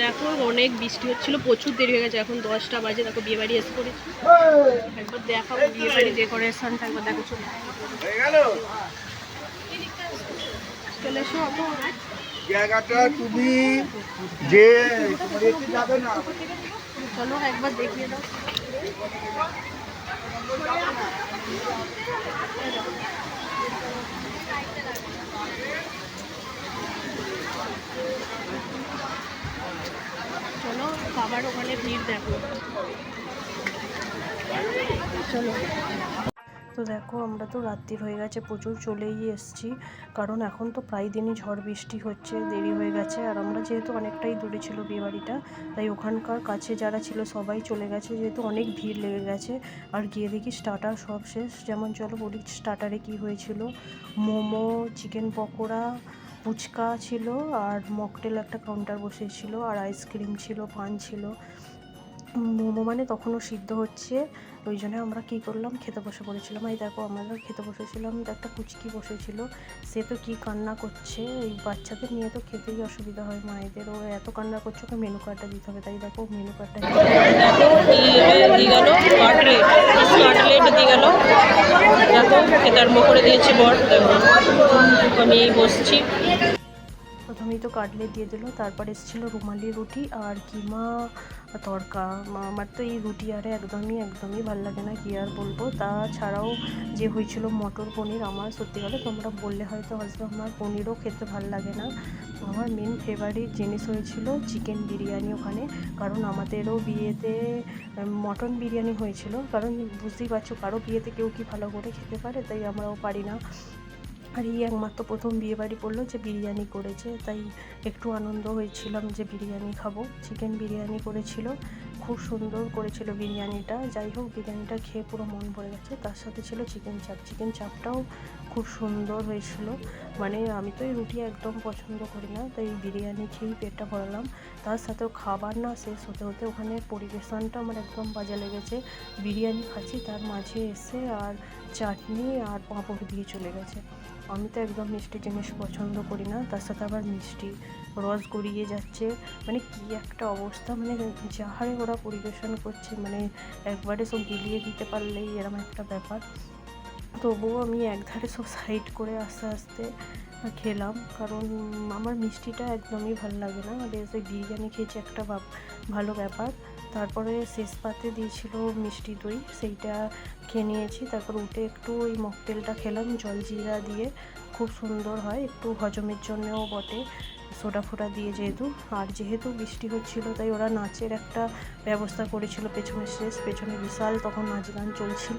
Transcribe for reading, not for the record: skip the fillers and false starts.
দেখো অনেক বৃষ্টি হচ্ছিল, প্রচুর দেরি হয়ে গেছে, এখন 10টা বাজে। দেখো বিয়ে বাড়ি এসে পড়েছি, একবার দেখাবো বিয়ে বাড়ি ডেকোরেশনটা, একবার দেখো। চলে এসো জায়গাটা তুমি যে যাবে না, চলো একবার দেখিয়ে দাও। চলো বাবার ওখানে ভিড় দেখো, চলো। তো দেখো আমরা তো রাত্রির হয়ে গেছে, প্রচুর চলেই এসছি, কারণ এখন তো প্রায় দিনই ঝড় বৃষ্টি হচ্ছে, দেরি হয়ে গেছে। আর আমরা যেহেতু অনেকটাই দূরে ছিল বিয়েবাড়িটা, তাই ওখানকার কাছে যারা ছিল সবাই চলে গেছে, যেহেতু অনেক ভিড় লেগে গেছে। আর গিয়ে দেখি স্টার্টার সব শেষ। যেমন চলো বলি স্টার্টারে কি হয়েছিল। মোমো, চিকেন পকোড়া, ফুচকা ছিল, আর মকটেল একটা কাউন্টার বসেছিল, আর আইসক্রিম ছিল, পান ছিল। মোমো মানে তখনও সিদ্ধ হচ্ছে, ওই জন্য আমরা কী করলাম, খেতে বসে পড়েছিলাম। এই দেখো আমরা খেতে বসেছিলাম, একটা কুচকি বসেছিল, সে তো কী কান্না করছে। এই বাচ্চাদের নিয়ে তো খেতেই অসুবিধা হয় মায়েদের, ও এত কান্না করছে, ওকে মেনু কার্ডটা দিতে হবে। তাই দেখো মেনু কার্ডটা দিয়ে গেল, কাটলেট দিয়ে গেল, দেখো খেতে আরম্ভ করে দিয়েছে বর। দেখো আমি এই বসছি, প্রথমেই তো কাটলেট দিয়ে দিল, তারপর এসেছিলো রুমালি রুটি আর কিমা তড়কা। আমার তো এই রুটি আরে একদমই ভালো লাগে না, কি আর বলবো। তাছাড়াও যে হয়েছিল মটর পনির, আমার সত্যি কথা তোমরা বললে হয়তো হাসবে, আমার পনিরও খেতে ভালো লাগে না। আমার মেন ফেভারিট জিনিস হয়েছিল চিকেন বিরিয়ানি ওখানে, কারণ আমাদেরও বিয়েতে মটন বিরিয়ানি হয়েছিল। কারণ বুঝতেই পারছো, কারো বিয়েতে কেউ কি ভালো করে খেতে পারে, তাই আমরাও পারি না। আর এই একমাত্র প্রথম বিয়েবাড়ি পড়লো যে বিরিয়ানি করেছে, তাই একটু আনন্দ হয়েছিলাম যে বিরিয়ানি খাবো। চিকেন বিরিয়ানি করেছিল, খুব সুন্দর করেছিল বিরিয়ানিটা। যাই হোক, বিরিয়ানিটা খেয়ে পুরো মন ভরে গেছে। তার সাথে ছিল চিকেন চাপ, চিকেন চাপটাও খুব সুন্দর হয়েছিল। মানে আমি তো এই রুটি একদম পছন্দ করি না, তাই বিরিয়ানি খেয়েই পেটটা ভরালাম। তার সাথেও খাবার না শেষ হতে হতে ওখানে পরিবেশনটা আমার একদম বাজে লেগেছে। বিরিয়ানি খাচ্ছি, তার মাঝে এসে আর চাটনি আর পাঁপড় দিয়ে চলে গেছে। আমি তো একদম মিষ্টি জিনিস পছন্দ করি না, তার সাথে আবার মিষ্টি রস গড়িয়ে যাচ্ছে। মানে কি একটা অবস্থা, মানে যা হারে ওরা পরিবেশন করছে, মানে একবারে সব গিলিয়ে দিতে পারলেই এরকম একটা ব্যাপার। তবুও আমি একধারে সব সাইড করে আস্তে আস্তে খেলাম, কারণ আমার মিষ্টিটা একদমই ভালো লাগে না। বেশ ওই বিরিয়ানি খেয়েছি একটা ভালো ব্যাপার। তারপরে শেষ পাতে দিয়েছিল মিষ্টি দই, সেইটা খেয়ে নিয়েছি। তারপর উঠে একটু ওই মকটেলটা খেলাম জলজিরা দিয়ে, খুব সুন্দর হয়, একটু হজমের জন্যও বটে, সোডা ফোডা দিয়ে যেহেতু। আর যেহেতু বৃষ্টি হচ্ছিলো, তাই ওরা নাচের একটা ব্যবস্থা করেছিল পেছনে বিশাল তখন নাচ গান চলছিল।